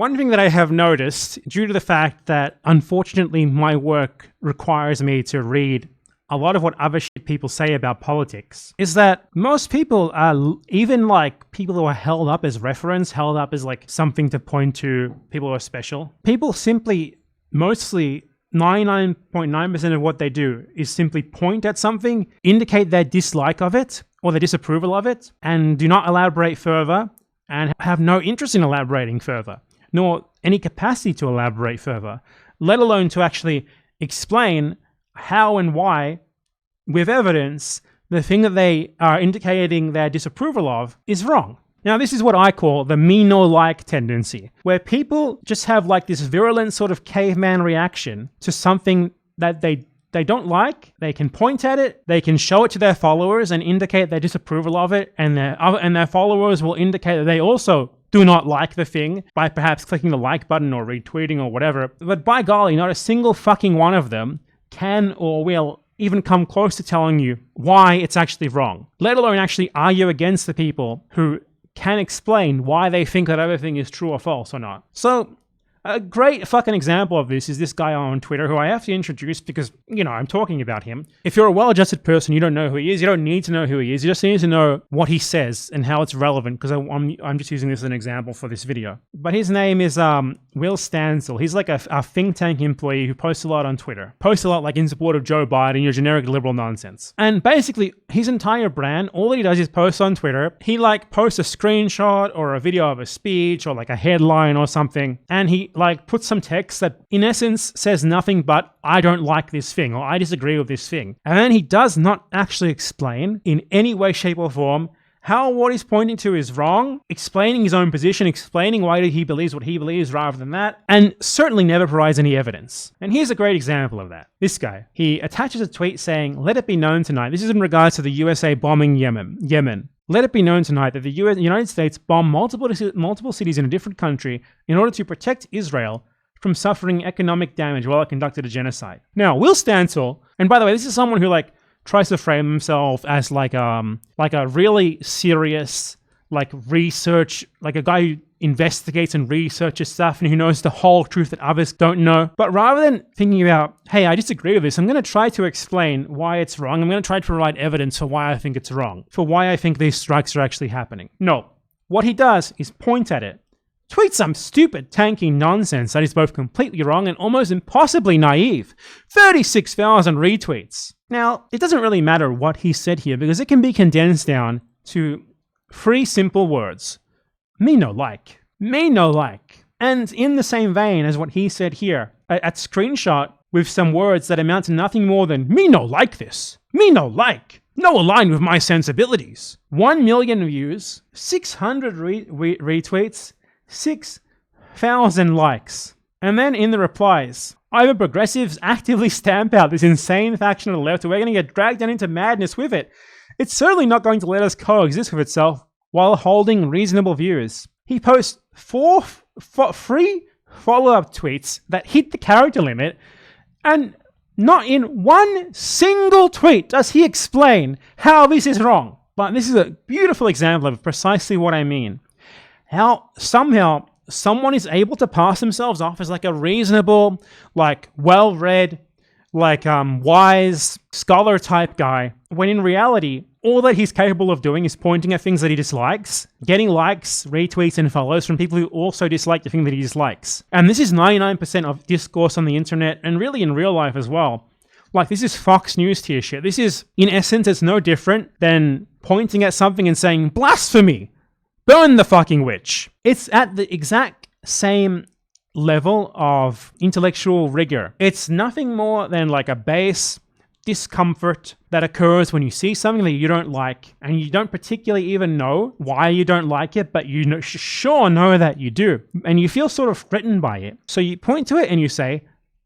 One thing that I have noticed, due to the fact that unfortunately my work requires me to read a lot of what other shit people say about politics, is that most people are, even like people who are held up as reference, held up as like something to point to, people who are special. People simply, mostly 99.9% of what they do is simply point at something, indicate their dislike of it or their disapproval of it, and do not elaborate further and have no interest in elaborating further, nor any capacity to elaborate further, let alone to actually explain how and why, with evidence, the thing that they are indicating their disapproval of is wrong. Now, this is what I call the me no like tendency, where people just have like this virulent sort of caveman reaction to something that they don't like. They can point at it, they can show it to their followers and indicate their disapproval of it, and their followers will indicate that they also do not like the thing by perhaps clicking the like button or retweeting or whatever. But by golly, not a single fucking one of them can or will even come close to telling you why it's actually wrong, let alone actually argue against the people who can explain why they think that other thing is true or false or not. So a great fucking example of this is this guy on Twitter who I have to introduce because, you know, I'm talking about him. If you're a well-adjusted person, you don't know who he is. You don't need to know who he is. You just need to know what he says and how it's relevant, because I'm just using this as an example for this video. But his name is Will Stancil. He's like a think tank employee who posts a lot on Twitter. Posts a lot like in support of Joe Biden, your generic liberal nonsense. And basically, his entire brand, all that he does is post on Twitter. He like posts a screenshot or a video of a speech or like a headline or something, and he like put some text that in essence says nothing but I don't like this thing or I disagree with this thing. And then he does not actually explain in any way, shape or form how what he's pointing to is wrong, explaining his own position, explaining why he believes what he believes rather than that, and certainly never provides any evidence. And here's a great example of that. This guy, he attaches a tweet saying, "Let it be known tonight." This is in regards to the USA bombing Yemen. "Let it be known tonight that the United States bombed multiple cities in a different country in order to protect Israel from suffering economic damage while it conducted a genocide." Now, Will Stancil, and by the way, this is someone who like tries to frame himself as like a really serious like research, like a guy who investigates and researches stuff and who knows the whole truth that others don't know. But rather than thinking about, hey, I disagree with this, I'm going to try to explain why it's wrong. I'm going to try to provide evidence for why I think it's wrong, for why I think these strikes are actually happening. No, what he does is point at it, tweet some stupid tanky nonsense that is both completely wrong and almost impossibly naive. 36,000 retweets. Now, it doesn't really matter what he said here because it can be condensed down to 3 simple words. Me no like. Me no like. And in the same vein as what he said here, at screenshot with some words that amount to nothing more than me no like this. Me no like. No align with my sensibilities. 1 million views, 600 retweets, 6,000 likes. And then in the replies, either progressives actively stamp out this insane faction of the left, or we're going to get dragged down into madness with it. It's certainly not going to let us coexist with itself while holding reasonable views. He posts 3 follow-up tweets that hit the character limit, and not in one single tweet does he explain how this is wrong. But this is a beautiful example of precisely what I mean. How somehow someone is able to pass themselves off as like a reasonable, like well-read, like wise scholar type guy, when in reality, all that he's capable of doing is pointing at things that he dislikes, getting likes, retweets, and follows from people who also dislike the thing that he dislikes. And this is 99% of discourse on the internet, and really in real life as well. Like, this is Fox News tier shit. This is, in essence, it's no different than pointing at something and saying, blasphemy! Burn the fucking witch! It's at the exact same level of intellectual rigor. It's nothing more than like a base discomfort that occurs when you see something that you don't like, and you don't particularly even know why you don't like it, but you sure know that you do, and you feel sort of threatened by it. So you point to it and you say,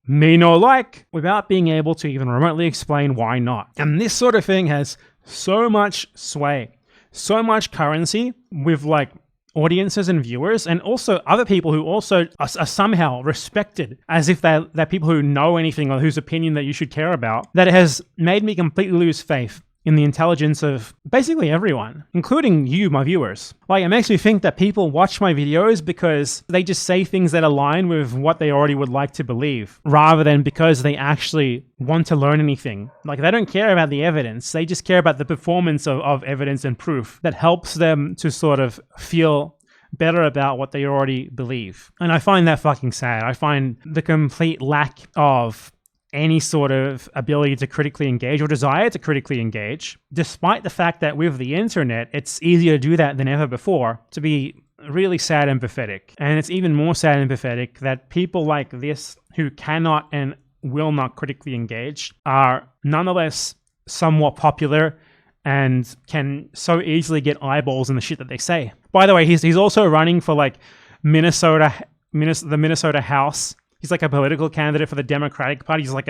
me no like, without being able to even remotely explain why not. And this sort of thing has so much sway, so much currency with like audiences and viewers, and also other people who also are somehow respected as if they're people who know anything or whose opinion that you should care about, that it has made me completely lose faith in the intelligence of basically everyone, including you, my viewers. Like, it makes me think that people watch my videos because they just say things that align with what they already would like to believe, rather than because they actually want to learn anything. Like, they don't care about the evidence. They just care about the performance of evidence and proof that helps them to sort of feel better about what they already believe. And I find that fucking sad. I find the complete lack of any sort of ability to critically engage or desire to critically engage, despite the fact that with the internet, it's easier to do that than ever before, to be really sad and pathetic. And it's even more sad and pathetic that people like this who cannot and will not critically engage are nonetheless somewhat popular and can so easily get eyeballs in the shit that they say. By the way, he's also running for like the Minnesota House. He's like a political candidate for the Democratic Party. He's like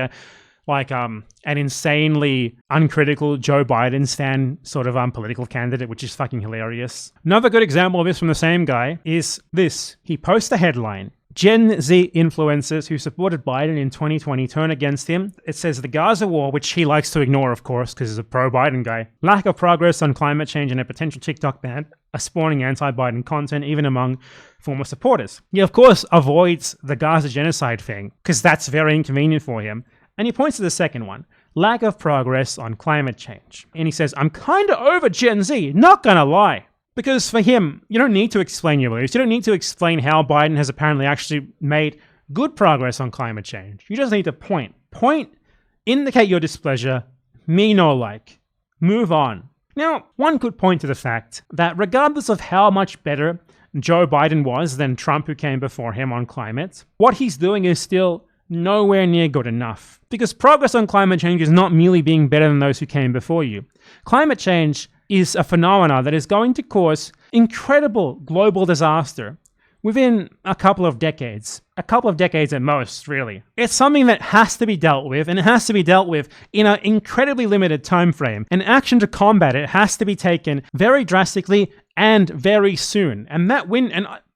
an insanely uncritical Joe Biden stan sort of political candidate, which is fucking hilarious. Another good example of this from the same guy is this. He posts a headline: Gen Z influencers who supported Biden in 2020 turn against him. It says the Gaza war, which he likes to ignore, of course, because he's a pro-Biden guy. Lack of progress on climate change and a potential TikTok ban are spawning anti-Biden content, even among former supporters. He, of course, avoids the Gaza genocide thing, because that's very inconvenient for him. And he points to the second one: lack of progress on climate change. And he says, I'm kind of over Gen Z, not gonna lie. Because for him, you don't need to explain your beliefs. You don't need to explain how Biden has apparently actually made good progress on climate change. You just need to point, indicate your displeasure, me no like, move on. Now, one could point to the fact that regardless of how much better Joe Biden was than Trump, who came before him on climate, what he's doing is still nowhere near good enough. Because progress on climate change is not merely being better than those who came before you. Climate change is a phenomena that is going to cause incredible global disaster within a couple of decades at most, really. It's something that has to be dealt with, and it has to be dealt with in an incredibly limited time frame. And action to combat it has to be taken very drastically and very soon. And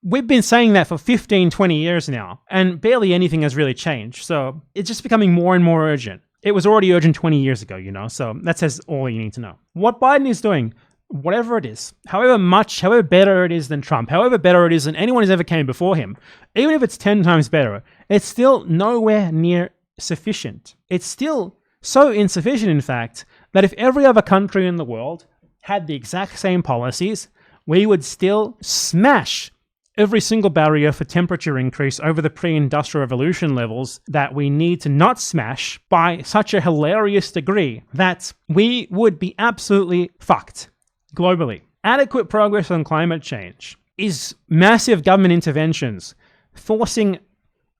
we've been saying that for 15, 20 years now, and barely anything has really changed. So it's just becoming more and more urgent. It was already urgent 20 years ago, so that says all you need to know. What Biden is doing, whatever it is, however better it is than Trump, however better it is than anyone who's ever came before him, even if it's 10 times better, it's still nowhere near sufficient. It's still so insufficient, in fact, that if every other country in the world had the exact same policies, we would still smash every single barrier for temperature increase over the pre-industrial revolution levels that we need to not smash by such a hilarious degree that we would be absolutely fucked globally. Adequate progress on climate change is massive government interventions forcing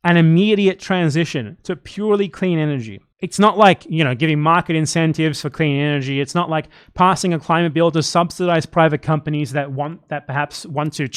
an immediate transition to purely clean energy. It's not like, giving market incentives for clean energy. It's not like passing a climate bill to subsidize private companies that perhaps want to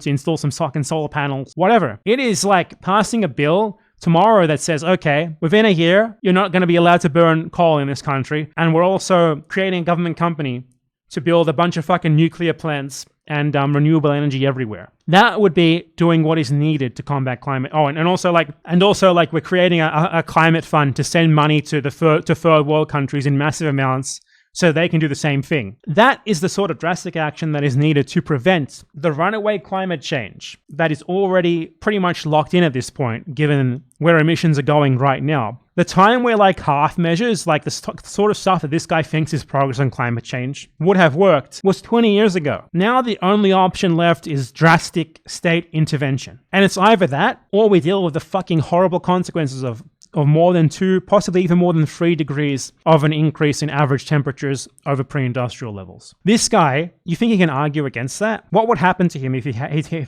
install some fucking solar panels, whatever. It is like passing a bill tomorrow that says, okay, within a year, you're not going to be allowed to burn coal in this country. And we're also creating a government company to build a bunch of fucking nuclear plants and renewable energy everywhere. That would be doing what is needed to combat climate. Oh, and also we're creating a climate fund to send money to third world countries in massive amounts so they can do the same thing. That is the sort of drastic action that is needed to prevent the runaway climate change that is already pretty much locked in at this point, given where emissions are going right now. The time where half measures, like the sort of stuff that this guy thinks is progress on climate change, would have worked was 20 years ago. Now the only option left is drastic state intervention. And it's either that, or we deal with the fucking horrible consequences of more than 2, possibly even more than 3 degrees of an increase in average temperatures over pre-industrial levels. This guy, you think he can argue against that? What would happen to him if he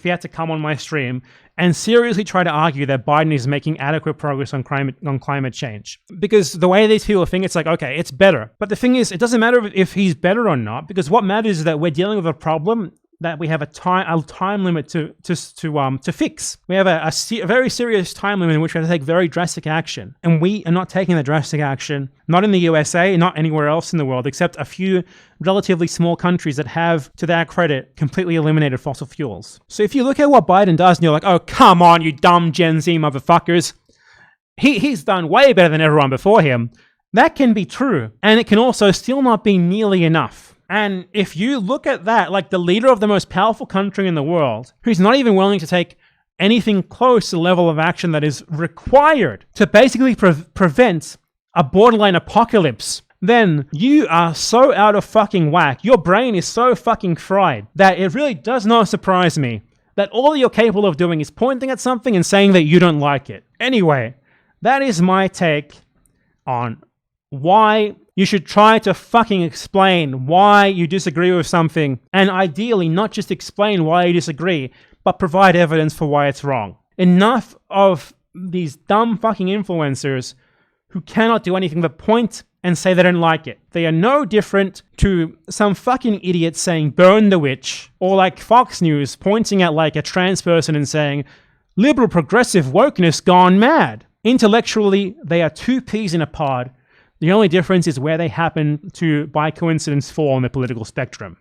had to come on my stream and seriously try to argue that Biden is making adequate progress on climate change? Because the way these people think, it's like, okay, it's better. But the thing is, it doesn't matter if he's better or not, because what matters is that we're dealing with a problem that we have a time limit to fix. We have a very serious time limit in which we have to take very drastic action. And we are not taking the drastic action, not in the USA, not anywhere else in the world, except a few relatively small countries that have, to their credit, completely eliminated fossil fuels. So if you look at what Biden does and you're like, oh, come on, you dumb Gen Z motherfuckers, he's done way better than everyone before him. That can be true, and it can also still not be nearly enough. And if you look at that, like the leader of the most powerful country in the world, who's not even willing to take anything close to the level of action that is required to basically prevent a borderline apocalypse, then you are so out of fucking whack. Your brain is so fucking fried that it really does not surprise me that all you're capable of doing is pointing at something and saying that you don't like it. Anyway, that is my take on why you should try to fucking explain why you disagree with something, and ideally not just explain why you disagree, but provide evidence for why it's wrong. Enough of these dumb fucking influencers who cannot do anything but point and say they don't like it. They are no different to some fucking idiot saying burn the witch, or like Fox News pointing at like a trans person and saying liberal progressive wokeness gone mad. Intellectually, they are two peas in a pod. The only difference is where they happen to, by coincidence, fall on the political spectrum.